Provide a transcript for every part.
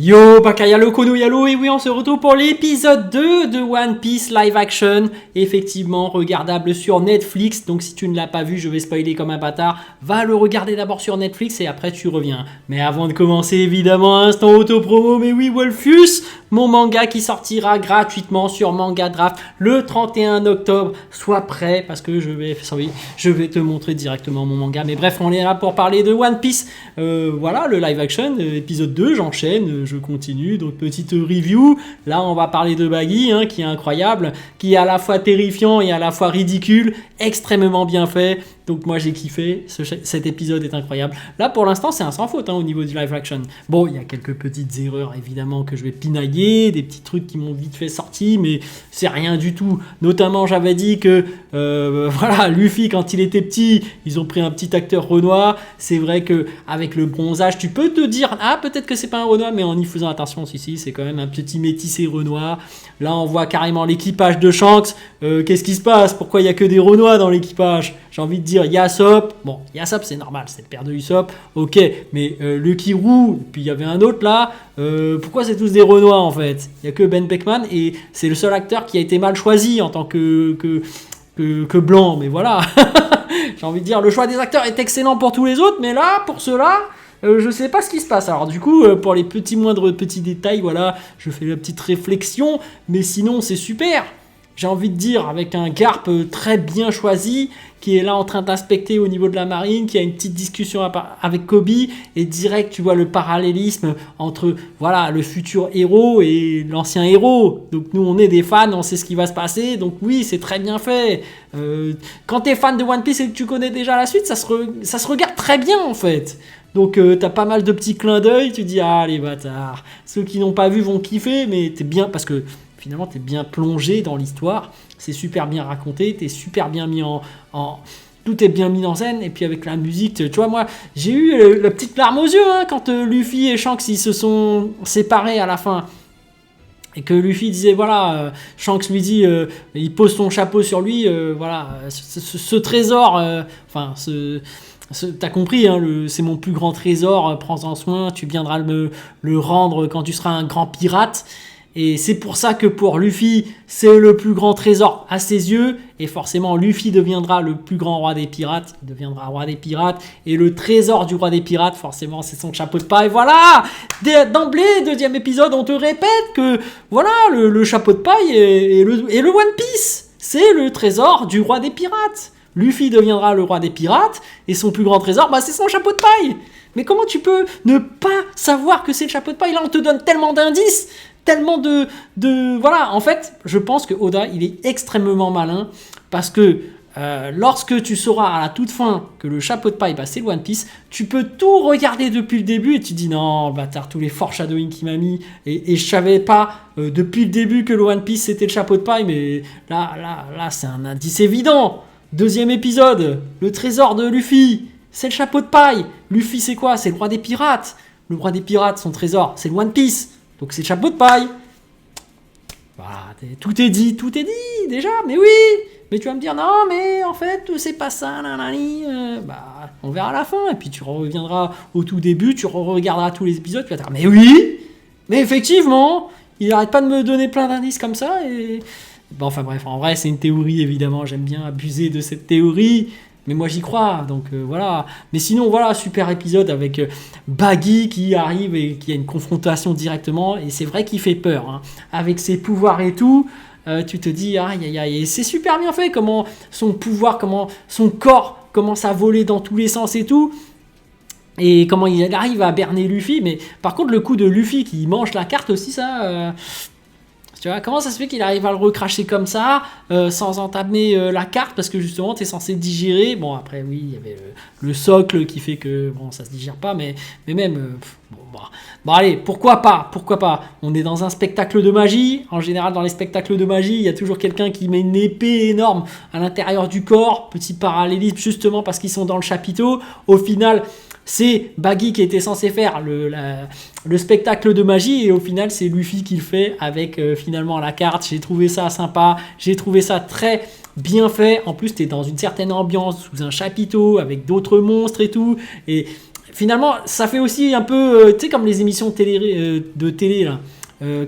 Yo, Bakayalo, Kono Yalo, et oui, on se retrouve pour l'épisode 2 de One Piece Live Action, effectivement regardable sur Netflix, donc si tu ne l'as pas vu, je vais spoiler comme un bâtard, va le regarder d'abord sur Netflix et après tu reviens. Mais avant de commencer, évidemment, instant auto-promo, mais oui, Wolfus, mon manga qui sortira gratuitement sur Manga Draft le 31 octobre, sois prêt parce que je vais te montrer directement mon manga, mais bref, on est là pour parler de One Piece, voilà, le live action, épisode 2, j'enchaîne, je continue, donc petite review. Là, on va parler de Baggy, qui est incroyable, qui est à la fois terrifiant et à la fois ridicule, extrêmement bien fait. Donc moi j'ai kiffé, cet épisode est incroyable. Là pour l'instant c'est un sans faute au niveau du live action. Bon, il y a quelques petites erreurs évidemment que je vais pinailler, des petits trucs qui m'ont vite fait sortir, mais c'est rien du tout. Notamment j'avais dit que voilà, Luffy quand il était petit, ils ont pris un petit acteur Renoir. C'est vrai que avec le bronzage, tu peux te dire peut-être que c'est pas un Renoir, mais en y faisant attention, si c'est quand même un petit métissé Renoir. Là on voit carrément l'équipage de Shanks. Qu'est-ce qui se passe? Pourquoi il y a que des Renois dans l'équipage? J'ai envie de dire Yasop, bon Yasop c'est normal, c'est le père de Usopp, ok, mais Lucky Roux, puis il y avait un autre là, pourquoi c'est tous des Renois en fait? Il n'y a que Ben Beckman et c'est le seul acteur qui a été mal choisi en tant que blanc, mais voilà, j'ai envie de dire le choix des acteurs est excellent pour tous les autres, mais là, pour ceux-là, je sais pas ce qui se passe. Alors du coup, pour les moindres petits détails, voilà, je fais la petite réflexion, mais sinon c'est super. J'ai envie de dire, avec un Garp très bien choisi, qui est là en train d'inspecter au niveau de la marine, qui a une petite discussion avec Kobe, et direct tu vois le parallélisme entre voilà, le futur héros et l'ancien héros. Donc nous on est des fans, on sait ce qui va se passer, donc oui c'est très bien fait. Quand tu es fan de One Piece et que tu connais déjà la suite, ça se regarde très bien en fait. Donc t'as pas mal de petits clins d'œil, tu dis les bâtards, ceux qui n'ont pas vu vont kiffer, mais t'es bien parce que finalement, tu es bien plongé dans l'histoire, c'est super bien raconté, tu es super bien mis tout est bien mis en scène, et puis avec la musique, tu vois, moi, j'ai eu la petite larme aux yeux quand Luffy et Shanks, ils se sont séparés à la fin. Et que Luffy disait, voilà, Shanks lui dit, il pose son chapeau sur lui, voilà, ce trésor, t'as compris, c'est mon plus grand trésor, prends-en soin, tu viendras le rendre quand tu seras un grand pirate. Et c'est pour ça que pour Luffy, c'est le plus grand trésor à ses yeux. Et forcément, Luffy deviendra le plus grand roi des pirates. Il deviendra roi des pirates. Et le trésor du roi des pirates, forcément, c'est son chapeau de paille. Voilà! D'emblée, deuxième épisode, on te répète que voilà, le chapeau de paille et le One Piece, c'est le trésor du roi des pirates. Luffy deviendra le roi des pirates. Et son plus grand trésor, c'est son chapeau de paille. Mais comment tu peux ne pas savoir que c'est le chapeau de paille? Là, on te donne tellement d'indices, tellement de voilà, en fait, je pense que Oda, il est extrêmement malin parce que lorsque tu sauras à la toute fin que le chapeau de paille, c'est le One Piece, tu peux tout regarder depuis le début et tu dis non, bâtard, tous les foreshadowing qu'il m'a mis et je savais pas depuis le début que le One Piece c'était le chapeau de paille, mais là c'est un indice évident. Deuxième épisode, le trésor de Luffy, c'est le chapeau de paille. Luffy c'est quoi? C'est le roi des pirates. Le roi des pirates, son trésor, c'est le One Piece. Donc c'est le chapeau de paille. Voilà, tout est dit déjà, mais oui. Mais tu vas me dire, non, mais en fait, c'est pas ça, on verra à la fin. Et puis tu reviendras au tout début, tu regarderas tous les épisodes, tu vas te dire, mais oui, mais effectivement, il arrête pas de me donner plein d'indices comme ça. Et enfin bref, en vrai, c'est une théorie, évidemment, j'aime bien abuser de cette théorie. Mais moi j'y crois, donc voilà. Mais sinon, voilà, super épisode avec Baggy qui arrive et qui a une confrontation directement. Et c'est vrai qu'il fait peur. Avec ses pouvoirs et tout, tu te dis, aïe. Et c'est super bien fait, comment son pouvoir, comment son corps commence à voler dans tous les sens et tout. Et comment il arrive à berner Luffy. Mais par contre, le coup de Luffy qui mange la carte aussi, ça... Tu vois, comment ça se fait qu'il arrive à le recracher comme ça, sans entamer la carte, parce que justement, tu es censé digérer. Bon, après, oui, il y avait le socle qui fait que, bon, ça se digère pas, mais même... Bon, allez, pourquoi pas? On est dans un spectacle de magie. En général, dans les spectacles de magie, il y a toujours quelqu'un qui met une épée énorme à l'intérieur du corps. Petit parallélisme, justement, parce qu'ils sont dans le chapiteau. Au final... c'est Baggy qui était censé faire le spectacle de magie et au final c'est Luffy qui le fait avec finalement la carte. J'ai trouvé ça sympa, j'ai trouvé ça très bien fait. En plus t'es dans une certaine ambiance sous un chapiteau avec d'autres monstres et tout, et finalement, ça fait aussi un peu, tu sais, comme les émissions de télé, là.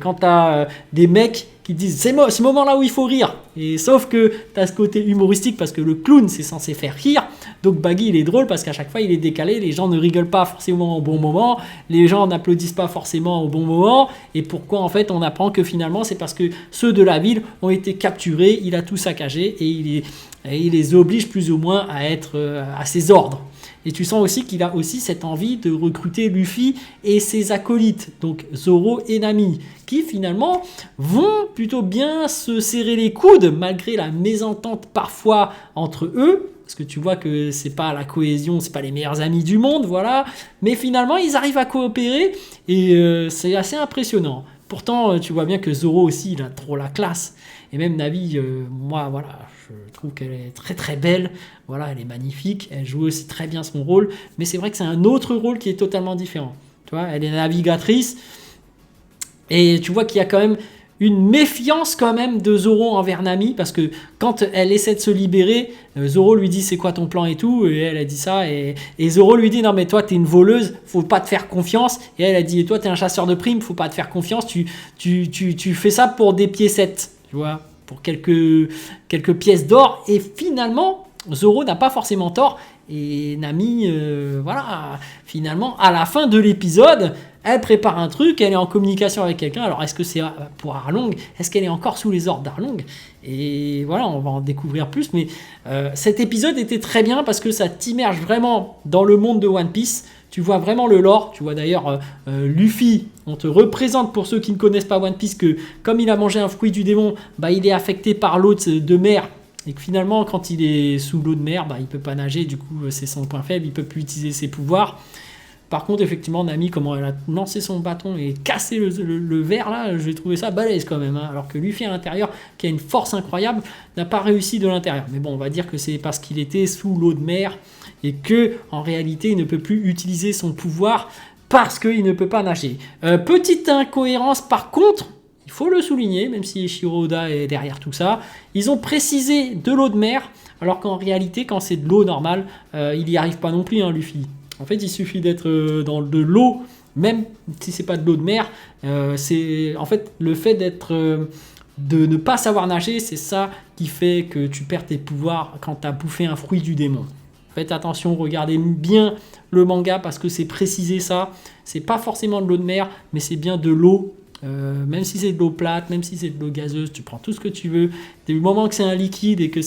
Quand t'as des mecs qui disent c'est ce moment-là où il faut rire. Et sauf que t'as ce côté humoristique parce que le clown, c'est censé faire rire. Donc Baggy, il est drôle parce qu'à chaque fois, il est décalé. Les gens ne rigolent pas forcément au bon moment. Les gens n'applaudissent pas forcément au bon moment. Et pourquoi, en fait, on apprend que finalement, c'est parce que ceux de la ville ont été capturés. Il a tout saccagé et il les oblige plus ou moins à être à ses ordres. Et tu sens aussi qu'il a aussi cette envie de recruter Luffy et ses acolytes, donc Zoro et Nami, qui finalement vont plutôt bien se serrer les coudes malgré la mésentente parfois entre eux. Parce que tu vois que c'est pas la cohésion, c'est pas les meilleurs amis du monde, voilà. Mais finalement, ils arrivent à coopérer et c'est assez impressionnant. Pourtant, tu vois bien que Zoro aussi, il a trop la classe. Et même Nami, moi, voilà, je trouve qu'elle est très très belle. Voilà, elle est magnifique. Elle joue aussi très bien son rôle. Mais c'est vrai que c'est un autre rôle qui est totalement différent. Tu vois, elle est navigatrice. Et tu vois qu'il y a quand même une méfiance quand même de Zoro envers Nami. Parce que quand elle essaie de se libérer, Zoro lui dit c'est quoi ton plan et tout. Et elle a dit ça. Et Zoro lui dit non mais toi t'es une voleuse, faut pas te faire confiance. Et elle a dit et toi t'es un chasseur de primes, faut pas te faire confiance. Tu fais ça pour des piécettes. Tu vois, pour quelques pièces d'or. Et finalement, Zoro n'a pas forcément tort. Et Nami, voilà, finalement, à la fin de l'épisode, elle prépare un truc, elle est en communication avec quelqu'un. Alors, est-ce que c'est pour Arlong? Est-ce qu'elle est encore sous les ordres d'Arlong? Et voilà, on va en découvrir plus. Mais cet épisode était très bien parce que ça t'immerge vraiment dans le monde de One Piece. Tu vois vraiment le lore. Tu vois d'ailleurs Luffy, on te représente pour ceux qui ne connaissent pas One Piece que comme il a mangé un fruit du démon, bah, il est affecté par l'eau de mer. Et que finalement, quand il est sous l'eau de mer, bah, il ne peut pas nager. Du coup, c'est son point faible. Il ne peut plus utiliser ses pouvoirs. Par contre, effectivement, Nami, comment elle a lancé son bâton et cassé le verre, là, j'ai trouvé ça balèze quand même. Hein. Alors que Luffy à l'intérieur, qui a une force incroyable, n'a pas réussi de l'intérieur. Mais bon, on va dire que c'est parce qu'il était sous l'eau de mer et que en réalité, il ne peut plus utiliser son pouvoir parce qu'il ne peut pas nager. Petite incohérence, par contre, il faut le souligner, même si Eiichiro Oda est derrière tout ça, ils ont précisé de l'eau de mer, alors qu'en réalité, quand c'est de l'eau normale, il n'y arrive pas non plus, hein, Luffy. En fait, il suffit d'être dans de l'eau, même si c'est pas de l'eau de mer. C'est en fait le fait de ne pas savoir nager, c'est ça qui fait que tu perds tes pouvoirs quand tu as bouffé un fruit du démon. Faites attention, regardez bien le manga parce que c'est précisé ça. C'est pas forcément de l'eau de mer, mais c'est bien de l'eau. Même si c'est de l'eau plate, même si c'est de l'eau gazeuse, tu prends tout ce que tu veux. Du moment que c'est un liquide et que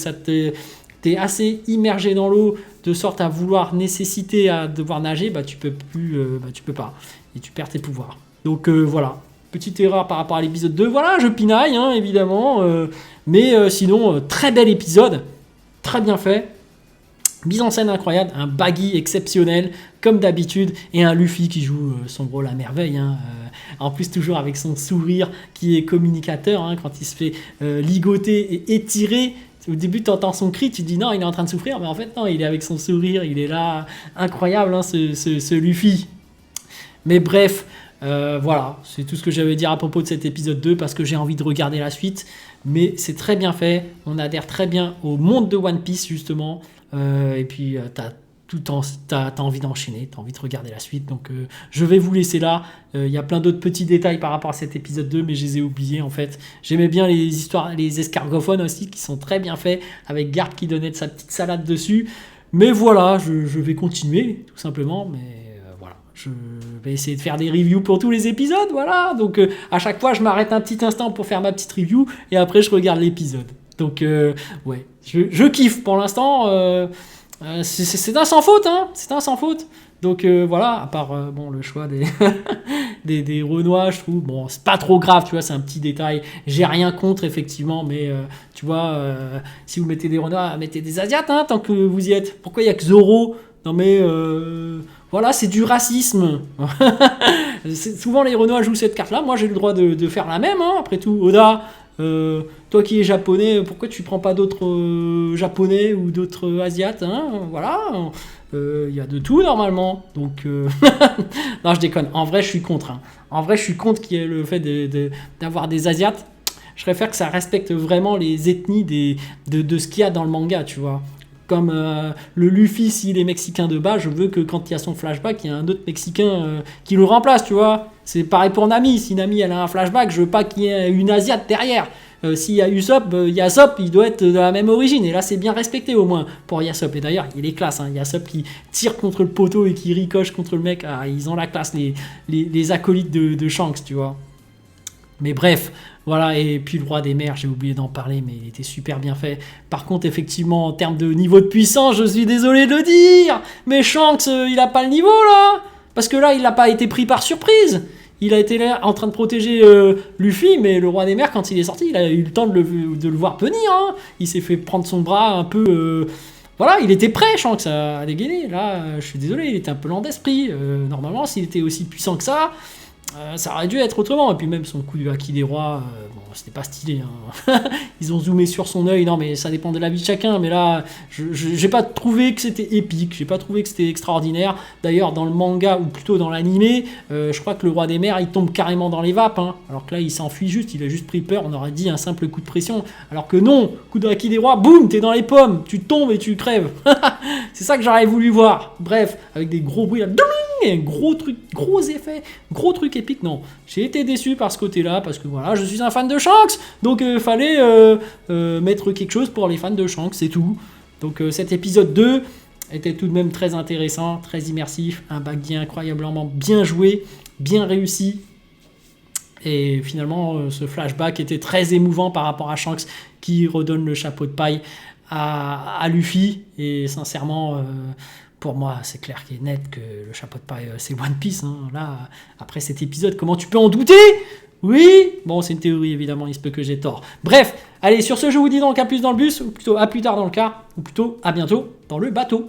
t'es assez immergé dans l'eau de sorte à vouloir nécessiter à devoir nager, bah tu peux pas et tu perds tes pouvoirs. Donc voilà, petite erreur par rapport à l'épisode 2. Voilà, je pinaille hein, évidemment, mais sinon très bel épisode, très bien fait. Mise en scène incroyable, un Baggy exceptionnel, comme d'habitude, et un Luffy qui joue son rôle à merveille. Hein, en plus, toujours avec son sourire qui est communicateur, hein, quand il se fait ligoter et étirer. Au début, tu entends son cri, tu te dis non, il est en train de souffrir, mais en fait, non, il est avec son sourire, il est là. Incroyable, hein, ce Luffy. Mais bref, voilà, c'est tout ce que j'avais à dire à propos de cet épisode 2, parce que j'ai envie de regarder la suite. Mais c'est très bien fait, on adhère très bien au monde de One Piece, justement. Et puis t'as envie d'enchaîner, t'as envie de regarder la suite, donc je vais vous laisser là. Il y a plein d'autres petits détails par rapport à cet épisode 2, mais je les ai oubliés en fait. J'aimais bien les histoires, les escargophones aussi qui sont très bien faits, avec Garp qui donnait de sa petite salade dessus. Mais voilà, je vais continuer tout simplement, mais voilà, je vais essayer de faire des reviews pour tous les épisodes, voilà. Donc à chaque fois je m'arrête un petit instant pour faire ma petite review et après je regarde l'épisode. Donc ouais, je kiffe pour l'instant. C'est un sans faute, hein. C'est un sans faute. Donc voilà, à part bon le choix des Renois, je trouve bon c'est pas trop grave, tu vois, c'est un petit détail. J'ai rien contre effectivement, mais tu vois, si vous mettez des Renois, mettez des Asiates, hein, tant que vous y êtes. Pourquoi il y a que Zoro? Non mais voilà, c'est du racisme. Souvent les Renois jouent cette carte-là. Moi j'ai le droit de faire la même, hein, après tout. Oda. Toi qui es japonais, pourquoi tu prends pas d'autres japonais ou d'autres asiates, hein, voilà, y a de tout normalement, donc non je déconne, en vrai je suis contre, hein. En vrai je suis contre qu'il y ait le fait d'avoir des asiates. Je préfère que ça respecte vraiment les ethnies de ce qu'il y a dans le manga, tu vois. Comme le Luffy, s'il est mexicain de base, je veux que quand il y a son flashback, il y a un autre mexicain qui le remplace, tu vois. C'est pareil pour Nami. Si Nami elle a un flashback, je veux pas qu'il y ait une Asiate derrière. S'il y a Usopp, Yasop, il doit être de la même origine. Et là, c'est bien respecté au moins pour Yasop. Et d'ailleurs, il est classe. Hein. Yasop qui tire contre le poteau et qui ricoche contre le mec. Ah, ils ont la classe, les acolytes de Shanks, tu vois. Mais bref, voilà. Et puis le roi des mers, j'ai oublié d'en parler, mais il était super bien fait. Par contre, effectivement, en termes de niveau de puissance, je suis désolé de le dire, mais Shanks, il a pas le niveau là. Parce que là, il n'a pas été pris par surprise. Il a été là en train de protéger Luffy, mais le roi des mers, quand il est sorti, il a eu le temps de le voir venir. Hein. Il s'est fait prendre son bras un peu... Voilà, il était prêt, Shanks, à dégainer. Là, je suis désolé, il était un peu lent d'esprit. Normalement, s'il était aussi puissant que ça aurait dû être autrement. Et puis même son coup de haki des rois, bon, c'était pas stylé. Hein. Ils ont zoomé sur son œil. Non, mais ça dépend de la vie de chacun. Mais là, j'ai pas trouvé que c'était épique. J'ai pas trouvé que c'était extraordinaire. D'ailleurs, dans le manga, ou plutôt dans l'animé, je crois que le roi des mers, il tombe carrément dans les vapes. Hein. Alors que là, il s'enfuit juste. Il a juste pris peur. On aurait dit un simple coup de pression. Alors que non, coup de haki des rois, boum, t'es dans les pommes. Tu tombes et tu crèves. C'est ça que j'aurais voulu voir. Bref, avec des gros bruits là. Et un gros truc, gros effet, gros truc épique. Non, j'ai été déçu par ce côté-là parce que voilà, je suis un fan de Shanks, donc fallait mettre quelque chose pour les fans de Shanks, c'est tout. Donc cet épisode 2 était tout de même très intéressant, très immersif, un baggy incroyablement bien joué, bien réussi. Et finalement, ce flashback était très émouvant par rapport à Shanks qui redonne le chapeau de paille à Luffy. Et sincèrement... pour moi, c'est clair qu'il est net que le chapeau de paille, c'est One Piece. Hein. Là, après cet épisode, comment tu peux en douter? Oui. Bon, c'est une théorie, évidemment, il se peut que j'ai tort. Bref, allez, sur ce, je vous dis donc à plus dans le bus, ou plutôt à plus tard dans le car, ou plutôt à bientôt dans le bateau.